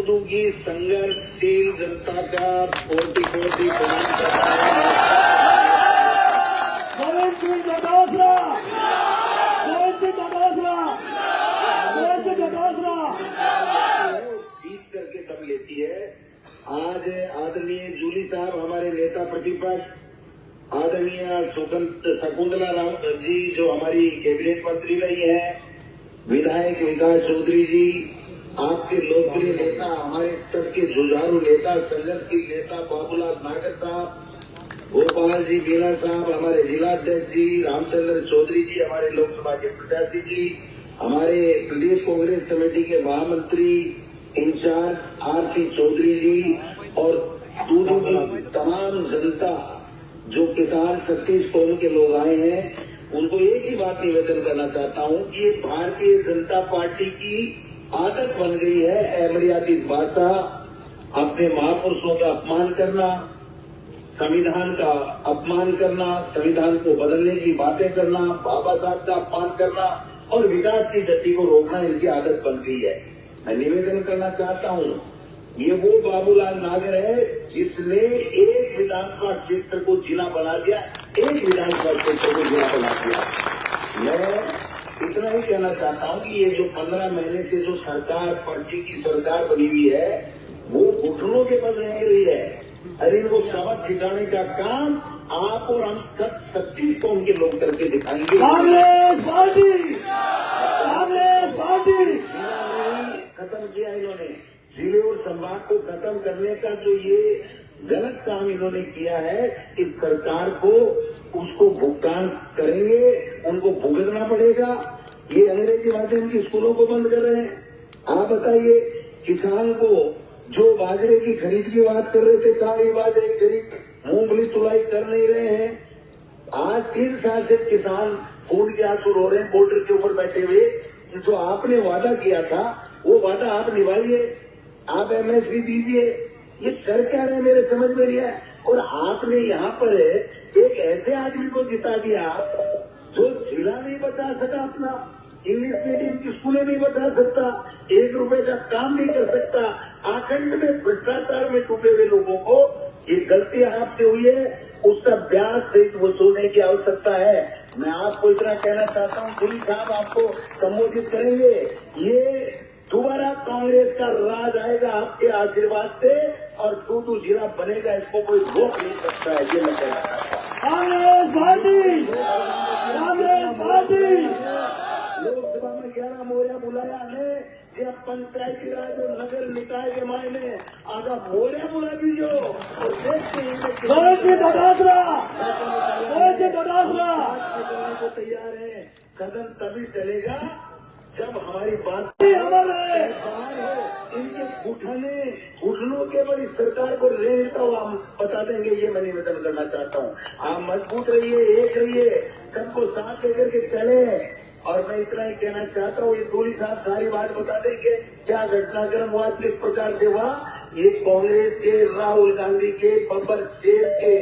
दूदू की संघर्षशील जनता का कोटि कोटि प्रणाम करता है। जीत करके तब लेती है। आज आदरणीय जूली साहब हमारे नेता प्रतिपक्ष, आदरणीय शकुंतला राम जी जो हमारी कैबिनेट मंत्री रही है, विधायक विकास चौधरी जी, आपके लोकप्रिय नेता, हमारे सबके जुझारू नेता, संघर्षशील नेता बाबूलाल नागर साहब, गोपाल जी मीणा साहब, हमारे जिलाध्यक्ष जी रामचंद्र चौधरी जी, हमारे लोकसभा के प्रत्याशी जी, हमारे प्रदेश कांग्रेस कमेटी के महामंत्री इंचार्ज आरसी चौधरी जी और दूदू की तमाम जनता, जो किसान 36 कौम के लोग आए हैं, उनको एक ही बात निवेदन करना चाहता हूं कि ये भारतीय जनता पार्टी की आदत बन गई है अमर्यादित भाषा, अपने महापुरुषों का अपमान करना, संविधान का अपमान करना, संविधान को बदलने की बातें करना, बाबा साहब का अपमान करना और विकास की गति को रोकना इनकी आदत बन गई है। मैं निवेदन करना चाहता हूं, ये वो बाबूलाल नागर है जिसने एक विधानसभा क्षेत्र को जिला बना दिया, एक विधानसभा क्षेत्र को जिला बना दिया। मैं इतना ही कहना चाहता हूं कि ये जो 15 महीने से जो सरकार, पर्ची की सरकार बनी हुई है, वो घुटनों के बल रह रही है। अरे इनको सबक सिखाने का काम आप और हम सब 36 कौम के लोग करके दिखाएंगे। कांग्रेस पार्टी खत्म किया इन्होंने, जिले और संभाग को खत्म करने का जो ये गलत काम इन्होंने किया है, इस सरकार को उसको भुगतान करेंगे, उनको भुगतना पड़ेगा। ये अंग्रेजी माध्यम की स्कूलों को बंद कर रहे हैं। आप बताइए, किसान को जो बाजरे की खरीद की बात कर रहे थे, कहा ये बाजरे की खरीद, मूंगफली तुलाई कर नहीं रहे हैं। आज 3 साल से किसान खून के आंसू रो रहे हैं बॉर्डर के ऊपर बैठे हुए। जो आपने वादा किया था वो वादा आप निभाइए, आप एमएसपी दीजिए। ये कर क्या रहे मेरे समझ में नहीं है। और आपने यहाँ पर एक ऐसे आदमी को जिता दिया जो जिला नहीं बचा सका, अपना इंग्लिश मीडियम की स्कूलें नहीं बचा सकता, 1 रुपए का काम नहीं कर सकता, आखंड में भ्रष्टाचार में डूबे हुए लोगों को ये गलती आपसे हुई है, उसका ब्याज सहित वसूलने की आवश्यकता है। मैं आपको इतना कहना चाहता हूँ, पुलिस साहब आपको संबोधित करेंगे। ये दोबारा कांग्रेस का राज आएगा आपके आशीर्वाद से और दूदू जिला बनेगा, इसको कोई रोक नहीं सकता है। ये मैं कहना चाहता हूँ। लोकसभा में 11 मोर्या बुलाया है, जब पंचायती राज और नगर निकाय के मायने आगा मोर्या बुला दीजिए और देखते हैं को तैयार है। सदन तभी चलेगा जब हमारी बात इनके घुटनों के बल इस सरकार को रेंगता हुआ हम बता देंगे। ये मैं निवेदन करना चाहता हूँ। आप मजबूत रहिए, एक रहिए, सबको साथ लेकर के चले। और मैं इतना ही कहना चाहता हूँ, ये जूली साहब सारी बात बता देंगे क्या घटनाक्रम हुआ, किस प्रकार से हुआ। ये कांग्रेस के, राहुल गांधी के, बब्बर शेर के,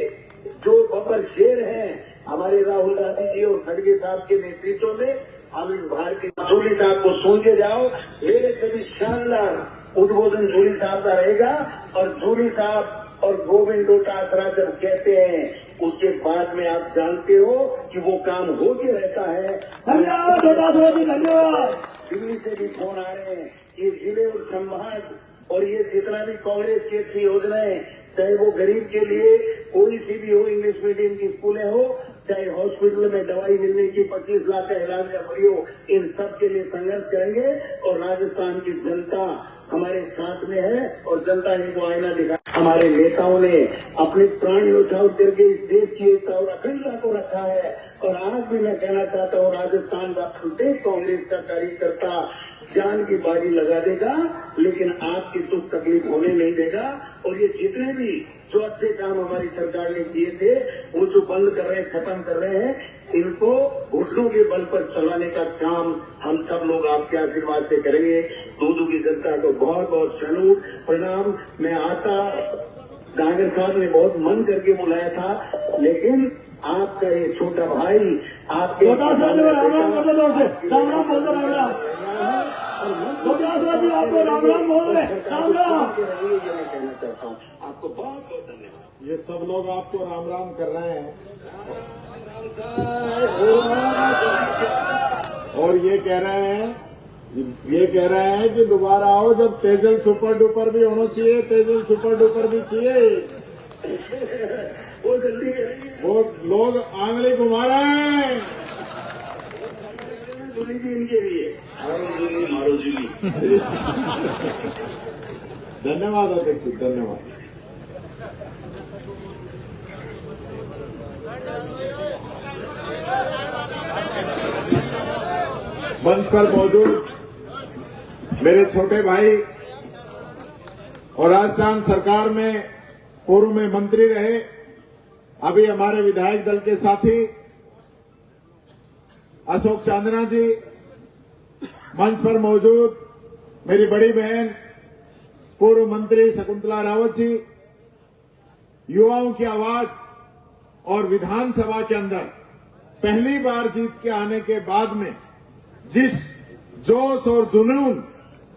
जो बब्बर शेर हैं हमारे राहुल गांधी जी और खड़गे साहब के नेतृत्व में, हम इस भारत के जूली साहब को सुन के जाओ। मेरे से भी शानदार उद्बोधन जूली साहब का रहेगा। और जूली साहब और गोविंद डोटासरा जब कहते हैं, उसके बाद में आप जानते हो कि वो काम हो के रहता है। धन्यवाद। दिल्ली से भी फोन आ रहे हैं, ये जिले और संभाग और ये जितना भी कांग्रेस की अच्छी योजनाएं, चाहे वो गरीब के लिए कोई सी भी हो, इंग्लिश मीडियम की स्कूलें हो, चाहे हॉस्पिटल में दवाई मिलने की 25 लाख का इलाज का फ्री हो, इन सब के लिए संघर्ष करेंगे। और राजस्थान की जनता हमारे साथ में है और जनता इनको आईना दिखा। हमारे नेताओं ने अपने प्राण न्यौछावर करके इस देश की एकता और अखंडता को रखा है। और आज भी मैं कहना चाहता हूँ, राजस्थान का प्रत्येक कांग्रेस का कार्यकर्ता जान की बाजी लगा देगा, लेकिन आपकी दुख तकलीफ होने नहीं देगा। और ये जितने भी जो अच्छे काम हमारी सरकार ने किए थे, वो जो बंद कर रहे हैं, खत्म कर रहे हैं, इनको घुटनों के बल पर चलाने का काम हम सब लोग आपके आशीर्वाद से करेंगे। दूदू की जनता को बहुत बहुत सैल्यूट, प्रणाम। मैं आता, नागर साहब ने बहुत मन करके बुलाया था, लेकिन आपका ये छोटा भाई आपके सुखराज जी आपको राम राम बोल रहे, राम राम। ये मैं कहना चाहता हूँ। आपको बहुत बहुत धन्यवाद। ये सब लोग आपको राम राम कर रहे हैं राम साहब, और ये कह रहे हैं कि दोबारा आओ जब तेजल सुपर डुपर भी होना चाहिए, तेजल सुपर डुपर भी चाहिए। वो जल्दी करेंगे। वो लोग आंगली घुमा रहे हैं। जूली जी इनके लिए मारो जूली। धन्यवाद अध्यक्ष, धन्यवाद। मंच पर मौजूद मेरे छोटे भाई और राजस्थान सरकार में पूर्व में मंत्री रहे, अभी हमारे विधायक दल के साथी अशोक चांदना जी, मंच पर मौजूद मेरी बड़ी बहन पूर्व मंत्री शकुंतला रावत जी, युवाओं की आवाज और विधानसभा के अंदर पहली बार जीत के आने के बाद में जिस जोश और जुनून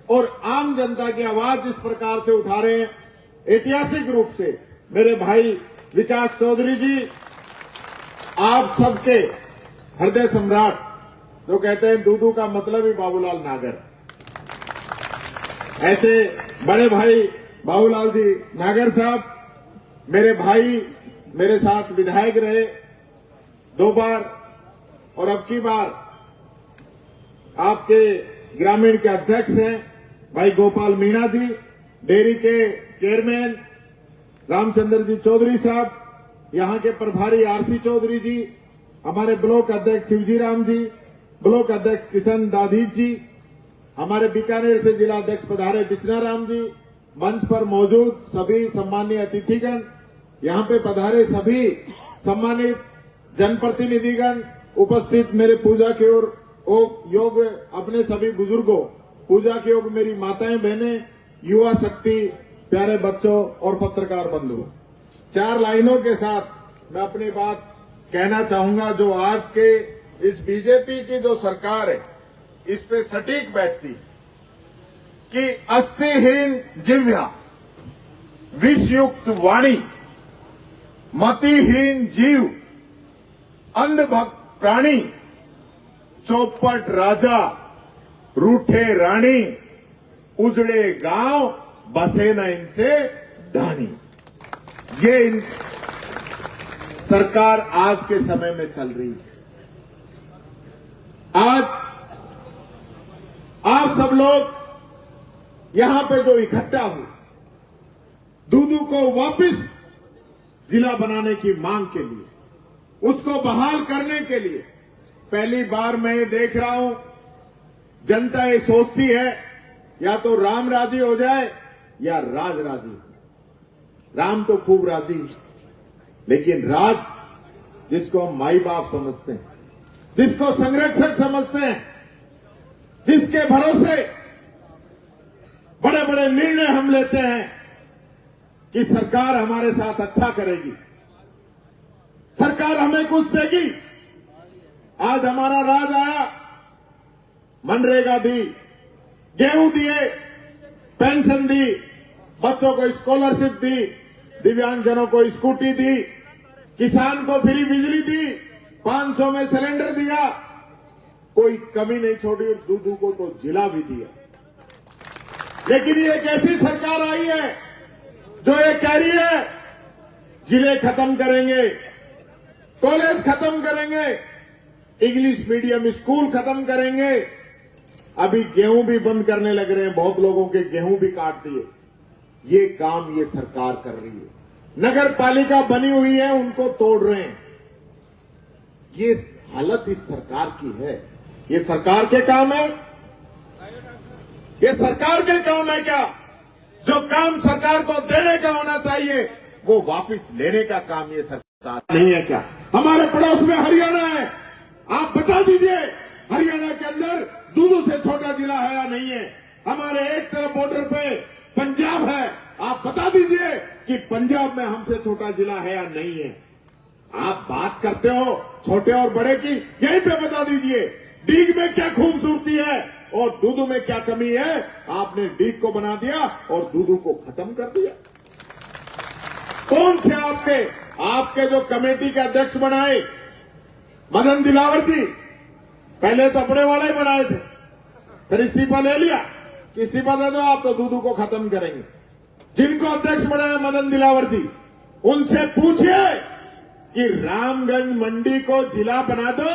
और आम जनता की आवाज जिस प्रकार से उठा रहे हैं, ऐतिहासिक रूप से मेरे भाई विकास चौधरी जी, आप सबके हृदय सम्राट, जो कहते हैं दूधू का मतलब ही बाबूलाल नागर, ऐसे बड़े भाई बाबूलाल जी नागर साहब, मेरे भाई, मेरे साथ विधायक रहे 2 बार और अब की बार आपके ग्रामीण के अध्यक्ष हैं भाई गोपाल मीणा जी, डेयरी के चेयरमैन रामचंद्र जी चौधरी साहब, यहां के प्रभारी आरसी चौधरी जी, हमारे ब्लॉक अध्यक्ष शिवजी राम जी, ब्लॉक अध्यक्ष किशन दाधीज जी, हमारे बीकानेर से जिला अध्यक्ष पधारे बिश्ना राम जी, मंच पर मौजूद सभी सम्मानीय अतिथिगण, यहां पे पधारे सभी सम्मानित जनप्रतिनिधिगण, उपस्थित मेरे पूजा के ओर योग अपने सभी बुजुर्गों, पूजा के योग मेरी माताएं बहनें, युवा शक्ति, प्यारे बच्चों और पत्रकार बंधु, 4 लाइनों के साथ मैं अपनी बात कहना चाहूंगा। जो आज के इस बीजेपी की जो सरकार है, इस पे सटीक बैठती कि अस्थिहीन जिह्वा, विषयुक्त वाणी, मतिहीन जीव, अंधभक्त प्राणी, चौपट राजा, रूठे रानी, उजड़े गांव, बसे न इनसे ढाणी। ये इन सरकार आज के समय में चल रही है। आज आप सब लोग यहां पे जो इकट्ठा हुए, दूधू को वापस जिला बनाने की मांग के लिए, उसको बहाल करने के लिए, पहली बार मैं ये देख रहा हूं, जनता ये सोचती है या तो राम राजी हो जाए या राज राजी हो। राम तो खूब राजी, लेकिन राज जिसको हम माई बाप समझते हैं, जिसको संरक्षक समझते हैं, जिसके भरोसे बड़े बड़े निर्णय हम लेते हैं कि सरकार हमारे साथ अच्छा करेगी, सरकार हमें कुछ देगी। आज हमारा राज आया, मनरेगा दी, गेहूं दिए, पेंशन दी, बच्चों को स्कॉलरशिप दी, दिव्यांगजनों को स्कूटी दी, किसान को फ्री बिजली दी, 500 में सिलेंडर दिया, कोई कमी नहीं छोड़ी और दूधू को तो जिला भी दिया। लेकिन ये एक ऐसी सरकार आई है जो ये कह रही है जिले खत्म करेंगे, कॉलेज खत्म करेंगे, इंग्लिश मीडियम स्कूल खत्म करेंगे, अभी गेहूं भी बंद करने लग रहे हैं, बहुत लोगों के गेहूं भी काट दिए। ये काम ये सरकार कर रही है। नगर पालिका बनी हुई है, उनको तोड़ रहे हैं। ये हालत इस सरकार की है। ये सरकार के काम है? ये सरकार के काम है क्या? जो काम सरकार को देने का होना चाहिए वो वापस लेने का काम ये सरकार नहीं है क्या? हमारे पड़ोस में हरियाणा है, आप बता दीजिए हरियाणा के अंदर दूधू से छोटा जिला है या नहीं है? हमारे एक तरफ बॉर्डर पे पंजाब है, आप बता दीजिए कि पंजाब में हमसे छोटा जिला है या नहीं है? आप बात करते हो छोटे और बड़े की, यहीं पे बता दीजिए। डीग में क्या खूबसूरती है, और दूध में क्या कमी है, आपने डीक को बना दिया और दूध को खत्म कर दिया। कौन थे आपके जो कमेटी के अध्यक्ष बनाए, मदन दिलावर जी, पहले तो अपने वाले ही बनाए थे, फिर इस्तीफा ले लिया कि इस्तीफा दे दो आप तो दूध को खत्म करेंगे। जिनको अध्यक्ष बनाया मदन दिलावर जी, उनसे पूछिए कि रामगंज मंडी को जिला बना दो,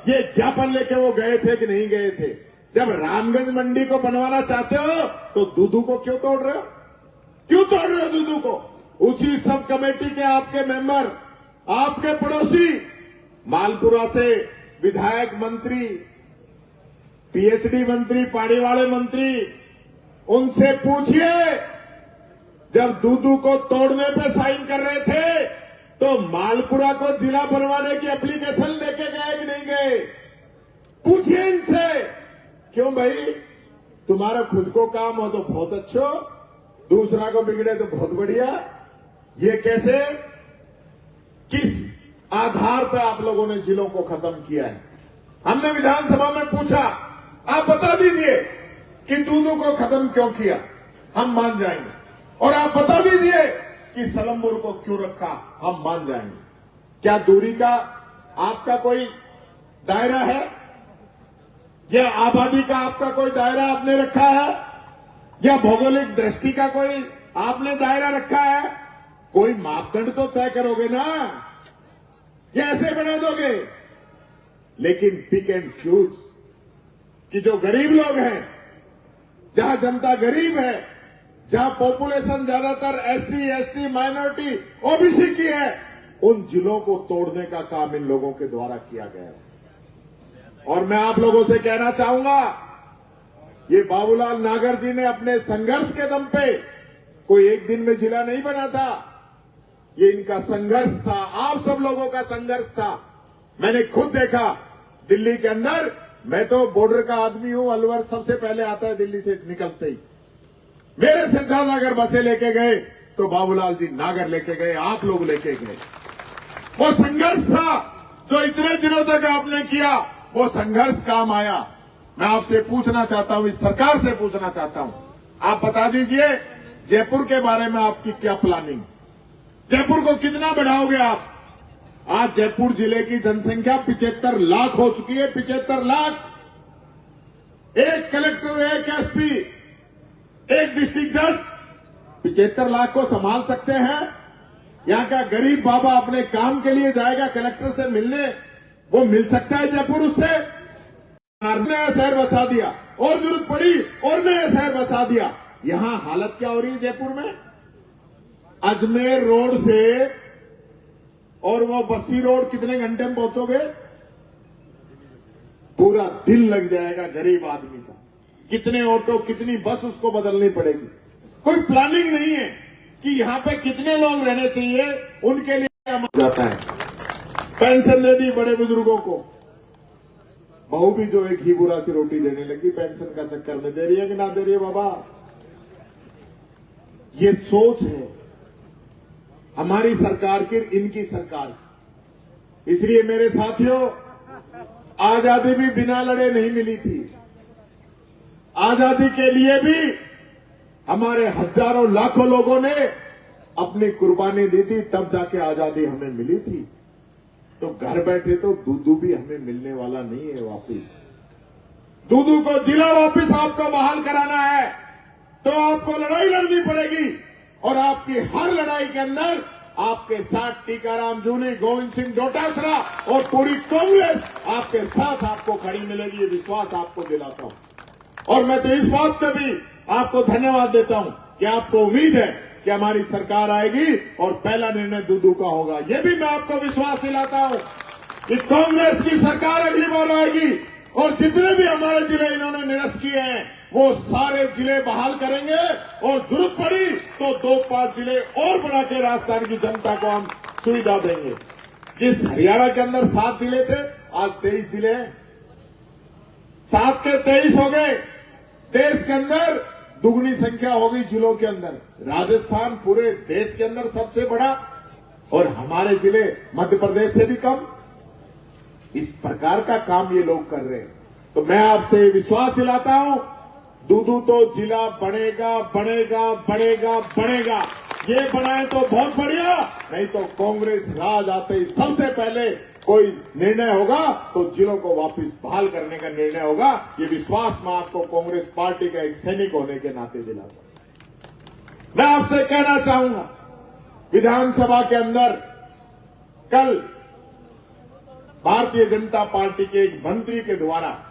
ये ज्ञापन लेके वो गए थे कि नहीं गए थे? जब रामगंज मंडी को बनवाना चाहते हो तो दूधू को क्यों तोड़ रहे हो? क्यों तोड़ रहे हो दूधू को? उसी सब कमेटी के आपके मेंबर, आपके पड़ोसी, मालपुरा से विधायक मंत्री, पीएचडी मंत्री, पाड़ीवाले मंत्री, उनसे पूछिए जब दूधू को तोड़ने पे साइन कर रहे थे तो मालपुरा को जिला बनवाने की एप्लीकेशन लेके गए कि नहीं गए? पूछिए इनसे। क्यों भाई, तुम्हारा खुद को काम हो तो बहुत अच्छा, दूसरा को बिगड़े तो बहुत बढ़िया। ये कैसे, किस आधार पर आप लोगों ने जिलों को खत्म किया है? हमने विधानसभा में पूछा, आप बता दीजिए कि दूधू को खत्म क्यों किया, हम मान जाएंगे। और आप बता दीजिए कि सलमपुर को क्यों रखा, हम मान जाएंगे। क्या दूरी का आपका कोई दायरा है, या आबादी का आपका कोई दायरा आपने रखा है, या भौगोलिक दृष्टि का कोई आपने दायरा रखा है? कोई मापदंड तो तय करोगे ना, या ऐसे बना दोगे? लेकिन पिक एंड चूज कि जो गरीब लोग हैं, जहां जनता गरीब है, जहां पॉपुलेशन ज्यादातर एससी, एसटी, माइनॉरिटी, ओबीसी की है, उन जिलों को तोड़ने का काम इन लोगों के द्वारा किया गया है। और मैं आप लोगों से कहना चाहूंगा, ये बाबूलाल नागर जी ने अपने संघर्ष के दम पे कोई एक दिन में जिला नहीं बना था, ये इनका संघर्ष था, आप सब लोगों का संघर्ष था। मैंने खुद देखा दिल्ली के अंदर, मैं तो बॉर्डर का आदमी हूं, अलवर सबसे पहले आता है दिल्ली से निकलते ही। मेरे से ज्यादा अगर बसें लेके गए तो बाबूलाल जी नागर लेके गए, आप लोग लेके गए। वो संघर्ष था जो इतने दिनों तक आपने किया, वो संघर्ष काम आया। मैं आपसे पूछना चाहता हूं, इस सरकार से पूछना चाहता हूं, आप बता दीजिए जयपुर के बारे में आपकी क्या प्लानिंग, जयपुर को कितना बढ़ाओगे आप? आज जयपुर जिले की जनसंख्या 75 लाख हो चुकी है, 75 लाख। एक कलेक्टर, एक एसपी, एक डिस्ट्रिक्ट जज 75 लाख को संभाल सकते हैं? यहां का गरीब बाबा अपने काम के लिए जाएगा कलेक्टर से मिलने, वो मिल सकता है जयपुर उससे? नया शहर बसा दिया, और जरूरत पड़ी और नया शहर बसा दिया। यहां हालत क्या हो रही है जयपुर में? अजमेर रोड से और वो बस्सी रोड कितने घंटे में पहुंचोगे? पूरा दिन लग जाएगा गरीब आदमी का। कितने ऑटो, कितनी बस उसको बदलनी पड़ेगी। कोई प्लानिंग नहीं है कि यहां पे कितने लोग रहने चाहिए, उनके लिए जाता है। पेंशन दे दी बड़े बुजुर्गों को, बहू भी जो एक घी बुरा सी रोटी देने लगी पेंशन का चक्कर में। दे रही है कि ना दे रही है बाबा? ये सोच है हमारी सरकार की, इनकी सरकार। इसलिए मेरे साथियों, आजादी भी बिना लड़े नहीं मिली थी। आजादी के लिए भी हमारे हजारों लाखों लोगों ने अपनी कुर्बानी दी थी, तब जाके आजादी हमें मिली थी। तो घर बैठे तो दूधू भी हमें मिलने वाला नहीं है वापिस। दूधू को जिला वापिस आपको बहाल कराना है तो आपको लड़ाई लड़नी पड़ेगी, और आपकी हर लड़ाई के अंदर आपके साथ टीकाराम जूली, गोविंद सिंह डोटासरा और पूरी कांग्रेस आपके साथ आपको खड़ी मिलेगी, ये विश्वास आपको दिलाता हूं। और मैं तो इस बात पे भी आपको धन्यवाद देता हूं कि आपको उम्मीद है कि हमारी सरकार आएगी और पहला निर्णय दूधू का होगा। ये भी मैं आपको विश्वास दिलाता हूं कि कांग्रेस की सरकार अगली बार आएगी और जितने भी हमारे जिले इन्होंने निरस्त किए हैं वो सारे जिले बहाल करेंगे, और जरूरत पड़ी तो 2-5 जिले और बना के राजस्थान की जनता को हम सुविधा देंगे। जिस हरियाणा के अंदर 7 जिले थे, आज 23 जिले हैं। 7 के 23 हो गए। देश के अंदर दुगनी संख्या हो गई जिलों के अंदर। राजस्थान पूरे देश के अंदर सबसे बड़ा, और हमारे जिले मध्य प्रदेश से भी कम। इस प्रकार का काम ये लोग कर रहे हैं। तो मैं आपसे विश्वास दिलाता हूं, दूदू तो जिला बनेगा बनेगा बनेगा बनेगा। ये बनाए तो बहुत बढ़िया, नहीं तो कांग्रेस राज आते ही सबसे पहले कोई निर्णय होगा तो जिलों को वापस बहाल करने का निर्णय होगा। ये विश्वास मैं आपको कांग्रेस पार्टी का एक सैनिक होने के नाते दिलाता हूं। मैं आपसे कहना चाहूंगा, विधानसभा के अंदर कल भारतीय जनता पार्टी के एक मंत्री के द्वारा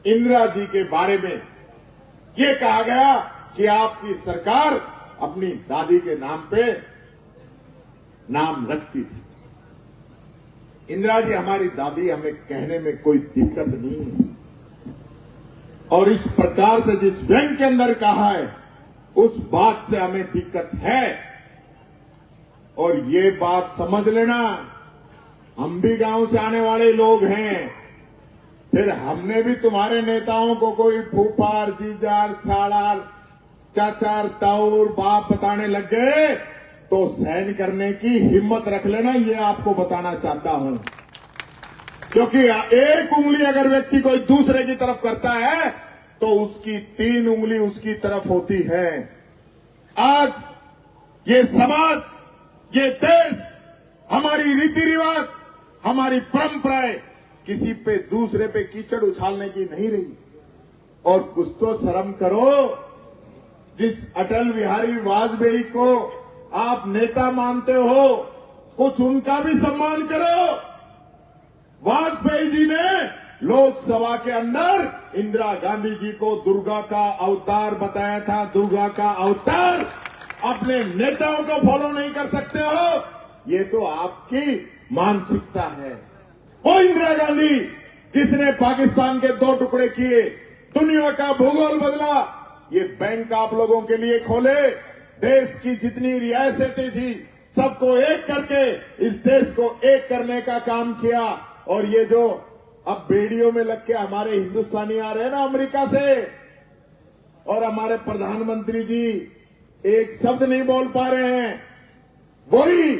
इंदिरा जी के बारे में ये कहा गया कि आपकी सरकार अपनी दादी के नाम पे नाम रखती थी। इंदिरा जी हमारी दादी, हमें कहने में कोई दिक्कत नहीं है, और इस प्रकार से जिस व्यंग के अंदर कहा है उस बात से हमें दिक्कत है। और ये बात समझ लेना, हम भी गांव से आने वाले लोग हैं, फिर हमने भी तुम्हारे नेताओं को कोई फूफार, जीजार, सालार, चाचार, ताऊर, बाप बताने लग गए तो सहन करने की हिम्मत रख लेना, ये आपको बताना चाहता हूं। क्योंकि एक उंगली अगर व्यक्ति कोई दूसरे की तरफ करता है तो उसकी 3 उंगली उसकी तरफ होती है। आज ये समाज, ये देश, हमारी रीति रिवाज, हमारी परंपराएं किसी पे दूसरे पे कीचड़ उछालने की नहीं रही। और कुछ तो शर्म करो, जिस अटल बिहारी वाजपेयी को आप नेता मानते हो, कुछ उनका भी सम्मान करो। वाजपेयी जी ने लोकसभा के अंदर इंदिरा गांधी जी को दुर्गा का अवतार बताया था। दुर्गा का अवतार अपने नेताओं को फॉलो नहीं कर सकते हो, ये तो आपकी मानसिकता है। वो इंदिरा गांधी जिसने पाकिस्तान के 2 टुकड़े किए, दुनिया का भूगोल बदला, ये बैंक आप लोगों के लिए खोले, देश की जितनी रियासतें थी सबको एक करके इस देश को एक करने का काम किया। और ये जो अब बेड़ियों में लग के हमारे हिंदुस्तानी आ रहे हैं ना अमेरिका से, और हमारे प्रधानमंत्री जी एक शब्द नहीं बोल पा रहे हैं, वही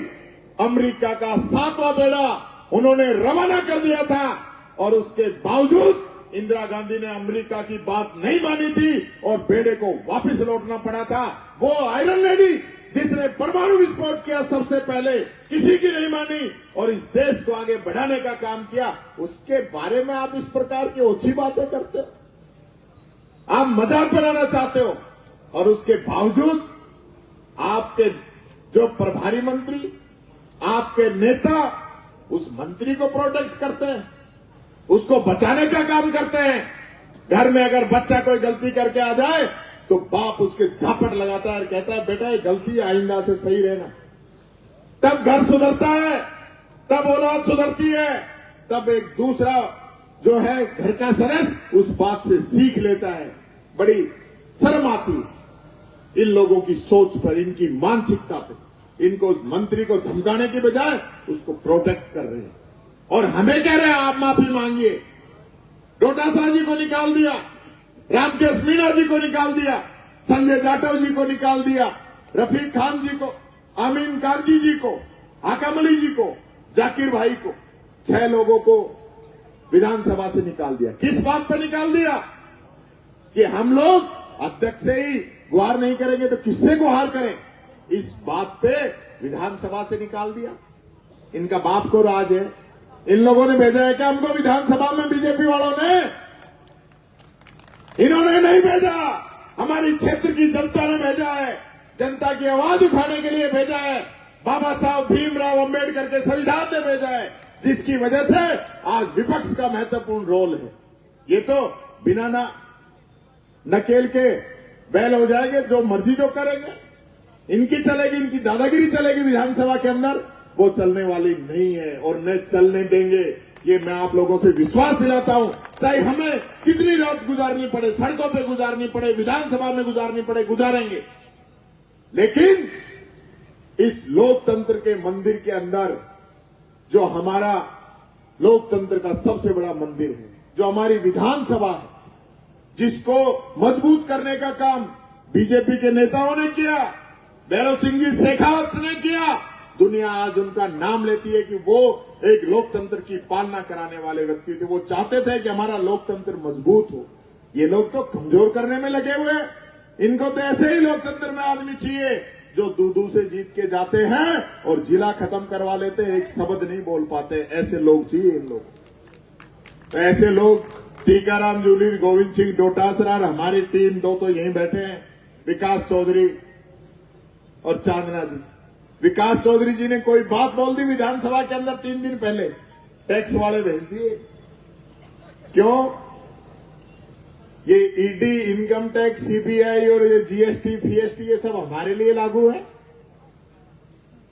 अमेरिका का 7वां बेड़ा उन्होंने रवाना कर दिया था। और उसके बावजूद इंदिरा गांधी ने अमेरिका की बात नहीं मानी थी और बेड़े को वापस लौटना पड़ा था। वो आयरन लेडी जिसने परमाणु विस्फोट किया सबसे पहले, किसी की नहीं मानी और इस देश को आगे बढ़ाने का काम किया, उसके बारे में आप इस प्रकार की ओछी बातें करते हो, आप मजाक बनाना चाहते हो। और उसके बावजूद आपके जो प्रभारी मंत्री, आपके नेता उस मंत्री को प्रोटेक्ट करते हैं, उसको बचाने का काम करते हैं। घर में अगर बच्चा कोई गलती करके आ जाए तो बाप उसके झापट लगाता है और कहता है बेटा ये गलती आइंदा से सही रहना। तब घर सुधरता है, तब औलाद सुधरती है, तब एक दूसरा जो है घर का सदस्य उस बात से सीख लेता है। बड़ी शर्म आती है इन लोगों की सोच पर, इनकी मानसिकता पर। इनको उस मंत्री को धमकाने की बजाय उसको प्रोटेक्ट कर रहे हैं और हमें कह रहे हैं आप माफी मांगिए। डोटासरा जी को निकाल दिया, रामकेश मीणा जी को निकाल दिया, संजय जाटव जी को निकाल दिया, रफीक खान जी को, आमीन कागजी जी को, हाकम अली जी को, जाकिर भाई को, 6 लोगों को विधानसभा से निकाल दिया। किस बात पर निकाल दिया कि हम लोग अध्यक्ष से ही गुहार नहीं करेंगे तो किससे गुहार करें, इस बात पे विधानसभा से निकाल दिया। इनका बाप को राज है, इन लोगों ने भेजा है क्या हमको विधानसभा में? बीजेपी वालों ने, इन्होंने नहीं भेजा, हमारी क्षेत्र की जनता ने भेजा है, जनता की आवाज उठाने के लिए भेजा है। बाबा साहब भीमराव अंबेडकर के संविधान ने भेजा है, जिसकी वजह से आज विपक्ष का महत्वपूर्ण रोल है। ये तो बिना ना नकेल के बैल हो जाएंगे, जो मर्जी जो करेंगे, इनकी चलेगी, इनकी दादागिरी चलेगी विधानसभा के अंदर, वो चलने वाली नहीं है और न चलने देंगे। ये मैं आप लोगों से विश्वास दिलाता हूं। चाहे हमें कितनी रात गुजारनी पड़े, सड़कों पे गुजारनी पड़े, विधानसभा में गुजारनी पड़े, गुजारेंगे। लेकिन इस लोकतंत्र के मंदिर के अंदर, जो हमारा लोकतंत्र का सबसे बड़ा मंदिर है, जो हमारी विधानसभा है, जिसको मजबूत करने का काम बीजेपी के नेताओं ने किया, भैरव सिंह जी शेखावत ने किया, दुनिया आज उनका नाम लेती है कि वो एक लोकतंत्र की पालना कराने वाले व्यक्ति थे। वो चाहते थे कि हमारा लोकतंत्र मजबूत हो। ये लोग तो कमजोर करने में लगे हुए हैं। इनको तो ऐसे ही लोकतंत्र में आदमी चाहिए जो दूर से जीत के जाते हैं और जिला खत्म करवा लेते हैं, एक शब्द नहीं बोल पाते। ऐसे लोग चाहिए इन लोग। तो ऐसे लोग टीकाराम जूली, गोविंद सिंह डोटासरा, हमारी टीम दो तो यहीं बैठे हैं, विकास चौधरी और चांदना जी। विकास चौधरी जी ने कोई बात बोल दी विधानसभा के अंदर 3 दिन पहले, टैक्स वाले भेज दिए। क्यों? ये ईडी, इनकम टैक्स, सीबीआई और ये जीएसटी, फीएसटी ये सब हमारे लिए लागू है।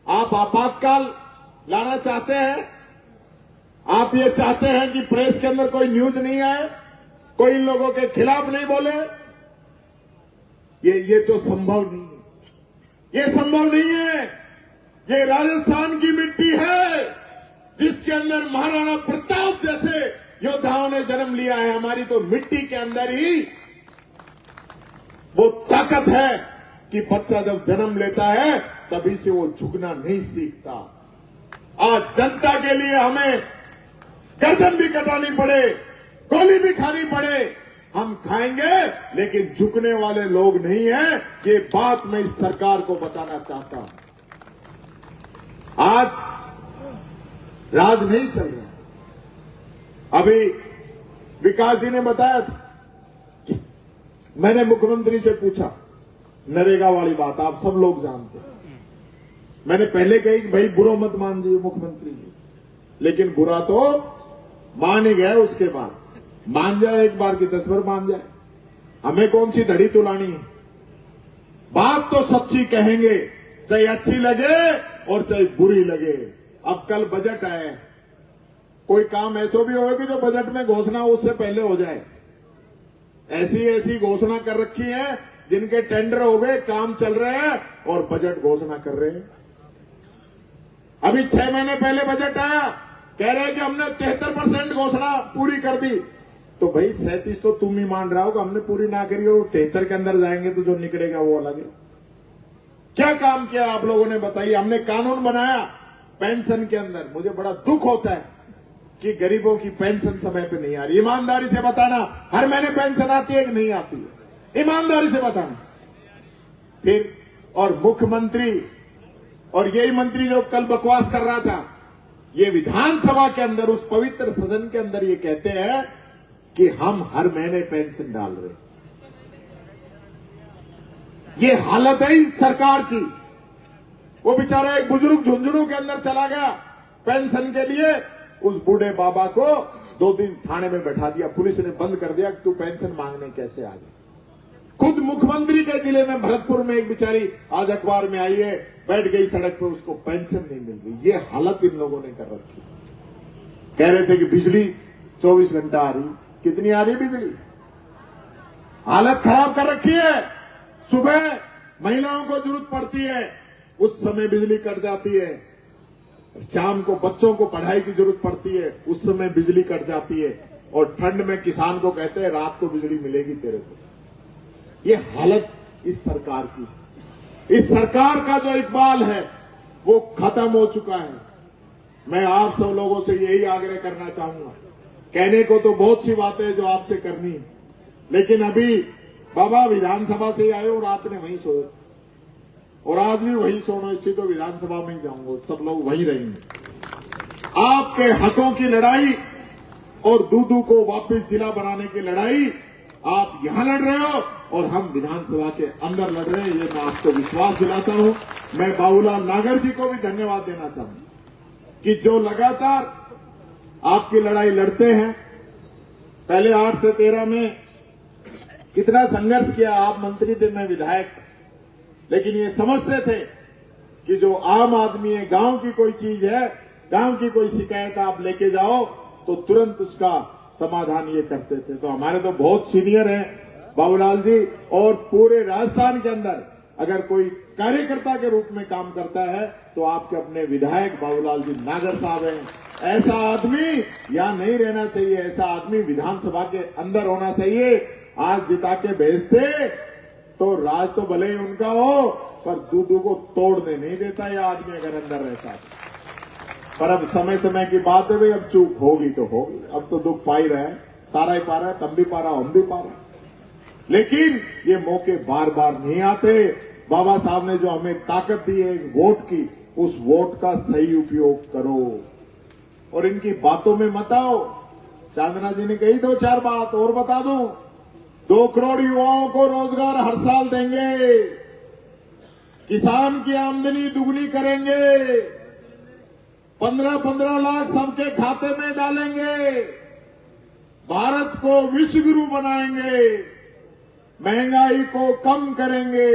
आप आपातकाल लाना चाहते हैं। आप ये चाहते हैं कि प्रेस के अंदर कोई न्यूज नहीं आए, कोई इन लोगों के खिलाफ नहीं बोले। ये तो संभव नहीं है। ये संभव नहीं है। ये राजस्थान की मिट्टी है जिसके अंदर महाराणा प्रताप जैसे योद्धाओं ने जन्म लिया है। हमारी तो मिट्टी के अंदर ही वो ताकत है कि बच्चा जब जन्म लेता है तभी से वो झुकना नहीं सीखता। आज जनता के लिए हमें गर्दन भी कटानी पड़े, गोली भी खानी पड़े, हम खाएंगे, लेकिन झुकने वाले लोग नहीं हैं। ये बात मैं इस सरकार को बताना चाहता हूं। आज राज नहीं चल रहा। अभी विकास जी ने बताया था कि मैंने मुख्यमंत्री से पूछा नरेगा वाली बात, आप सब लोग जानते हैं। मैंने पहले कही कि भाई बुरा मत मान जी मुख्यमंत्री जी, लेकिन बुरा तो मान ही गए। उसके बाद मान जाए एक बार की 10 बार मान जाए, हमें कौन सी धड़ी तुलानी है। बात तो सच्ची कहेंगे, चाहे अच्छी लगे और चाहे बुरी लगे। अब कल बजट आया है, कोई काम ऐसा भी होगा कि जो बजट में घोषणा उससे पहले हो जाए। ऐसी घोषणा कर रखी है जिनके टेंडर हो गए, काम चल रहे हैं और बजट घोषणा कर रहे हैं। अभी 6 महीने पहले बजट आया, कह रहे हैं कि हमने 73% घोषणा पूरी कर दी। तो भाई 37 तो तुम ही मान रहा हो कि हमने पूरी ना करी हो, 73 के अंदर जाएंगे तो जो निकलेगा वो अलग है। क्या काम किया आप लोगों ने बताइए। हमने कानून बनाया पेंशन के अंदर। मुझे बड़ा दुख होता है कि गरीबों की पेंशन समय पे नहीं आ रही। ईमानदारी से बताना, हर महीने पेंशन आती है कि नहीं आती है? ईमानदारी से बताना। फिर और मुख्यमंत्री और यही मंत्री जो कल बकवास कर रहा था, ये विधानसभा के अंदर उस पवित्र सदन के अंदर ये कहते हैं कि हम हर महीने पेंशन डाल रहे हैं। ये हालत है इस सरकार की। वो बेचारा एक बुजुर्ग झुंझुनू के अंदर चला गया पेंशन के लिए, उस बूढ़े बाबा को 2 दिन थाने में बैठा दिया, पुलिस ने बंद कर दिया कि तू पेंशन मांगने कैसे आ गया। खुद मुख्यमंत्री के जिले में भरतपुर में एक बेचारी आज अखबार में आई है, बैठ गई सड़क पर, उसको पेंशन नहीं मिल रही। ये हालत इन लोगों ने कर रखी। कह रहे थे कि बिजली 24 घंटा आ रही, कितनी आ रही बिजली? हालत खराब कर रखी है। सुबह महिलाओं को जरूरत पड़ती है, उस समय बिजली कट जाती है। शाम को बच्चों को पढ़ाई की जरूरत पड़ती है, उस समय बिजली कट जाती है। और ठंड में किसान को कहते हैं रात को बिजली मिलेगी तेरे को। ये हालत इस सरकार की। इस सरकार का जो इकबाल है वो खत्म हो चुका है। मैं आप सब लोगों से यही आग्रह करना चाहूंगा। कहने को तो बहुत सी बातें हैं जो आपसे करनी है, लेकिन अभी बाबा विधानसभा से आए और रात ने वहीं सोए और आज भी वहीं सोना, इससे तो विधानसभा में ही जाऊंगा, सब लोग वहीं रहेंगे। आपके हकों की लड़ाई और दूधू को वापस जिला बनाने की लड़ाई आप यहां लड़ रहे हो और हम विधानसभा के अंदर लड़ रहे हैं। ये मैं आपको विश्वास दिलाता हूं। मैं बाबूलाल नागर जी को भी धन्यवाद देना चाहूंगा कि जो लगातार आपकी लड़ाई लड़ते हैं। पहले 8 से 13 में कितना संघर्ष किया। आप मंत्री थे, मैं विधायक, लेकिन ये समझते थे कि जो आम आदमी है, गांव की कोई चीज है, गांव की कोई शिकायत आप लेके जाओ तो तुरंत उसका समाधान ये करते थे। तो हमारे तो बहुत सीनियर हैं बाबूलाल जी, और पूरे राजस्थान के अंदर अगर कोई कार्यकर्ता के रूप में काम करता है तो आपके अपने विधायक बाबूलाल जी नागर साहब हैं। ऐसा आदमी यहां नहीं रहना चाहिए, ऐसा आदमी विधानसभा के अंदर होना चाहिए। आज जिता के भेजते तो राज तो भले ही उनका हो, पर दूधू को तोड़ने नहीं देता ये आदमी अगर अंदर रहता है। पर अब समय समय की बात है भाई, अब चूक होगी तो होगी। अब तो दुख पा ही रहे हैं, सारा ही पा रहा है, तुम भी पा रहा, हम भी पा रहे हैं। लेकिन ये मौके बार बार नहीं आते। बाबा साहब ने जो हमें ताकत दी है वोट की, उस वोट का सही उपयोग करो और इनकी बातों में मत आओ। चांदना जी ने कही 2-4 बात और बता दूं। 2 करोड़ युवाओं को रोजगार हर साल देंगे, किसान की आमदनी दुगनी करेंगे, 15-15 लाख सबके खाते में डालेंगे, भारत को विश्व गुरु बनाएंगे, महंगाई को कम करेंगे,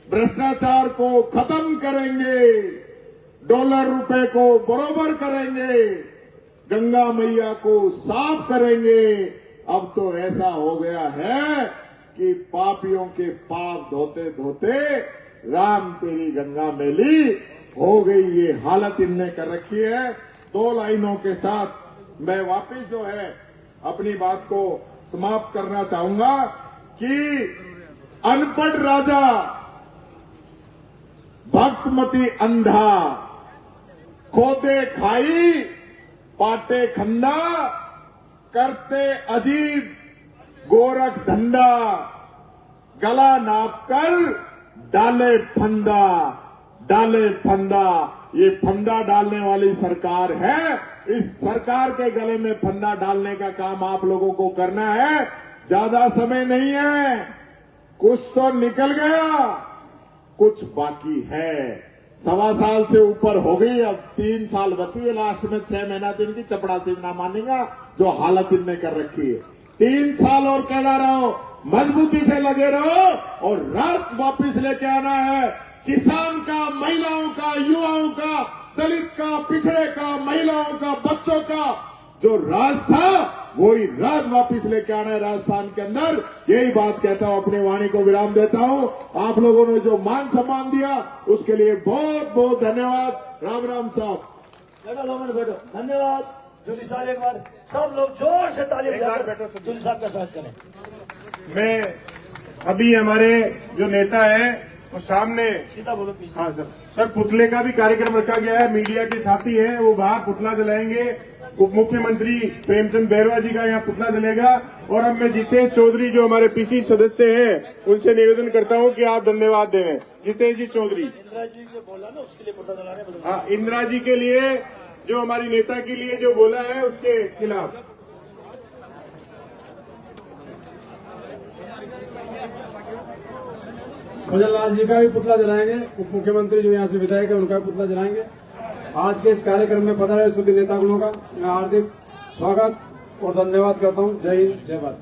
भ्रष्टाचार को खत्म करेंगे, डॉलर रुपए को बरोबर करेंगे, गंगा मैया को साफ करेंगे। अब तो ऐसा हो गया है कि पापियों के पाप धोते धोते राम तेरी गंगा मैली हो गई। ये हालत इनने कर रखी है। 2 लाइनों के साथ मैं वापस जो है अपनी बात को समाप्त करना चाहूंगा कि अनपढ़ राजा भक्तमती अंधा, खोदे खाई पाटे खंडा, करते अजीब गोरख धंधा, गला नाप कर डाले फंदा, डाले फंदा। ये फंदा डालने वाली सरकार है। इस सरकार के गले में फंदा डालने का काम आप लोगों को करना है। ज्यादा समय नहीं है, कुछ तो निकल गया, कुछ बाकी है। 1.25 साल से ऊपर हो गई, अब 3 साल बची है। लास्ट में 6 महीना तो इनकी चपड़ासी ना मानेगा जो हालत इनने कर रखी है। 3 साल और कहना रहो, मजबूती से लगे रहो और राष्ट्र वापिस लेके आना है। किसान का, महिलाओं का, युवाओं का, दलित का, पिछड़े का, महिलाओं का, बच्चों का जो राज था वही राज वापिस लेके आना है राजस्थान के अंदर। यही बात कहता हूं, अपनी वाणी को विराम देता हूं। आप लोगों ने जो मान सम्मान दिया उसके लिए बहुत बहुत धन्यवाद। राम राम साहब। बैठो 2 मिनट बैठो। धन्यवाद जूली साहब। एक बार सब लोग जोर से ताली बजाकर जूली साहब का स्वागत करें। मैं अभी हमारे जो नेता है वो सामने, सीधा बोलो पीछे। हाँ सर पुतले का भी कार्यक्रम रखा गया है। मीडिया के साथी हैं, वो बाहर पुतला जलाएंगे। उप मुख्यमंत्री प्रेमचंद बैरवा जी का यहाँ पुतला जलेगा। और अब मैं जितेश चौधरी जो हमारे पीसी सदस्य हैं उनसे निवेदन करता हूँ कि आप धन्यवाद दें। जितेश जी चौधरी। इंदिरा जी ने बोला ना, उसके लिए पुतला जलाने बोला। हाँ, इंदिरा जी के लिए, जो हमारी नेता के लिए जो बोला है उसके खिलाफ। भजनलाल जी का भी पुतला जलाएंगे। उप मुख्यमंत्री जो यहाँ से विधायक है उनका भी पुतला जलाएंगे। आज के इस कार्यक्रम में पधारे सभी नेतागणों का मैं हार्दिक स्वागत और धन्यवाद करता हूँ। जय हिंद, जय भारत।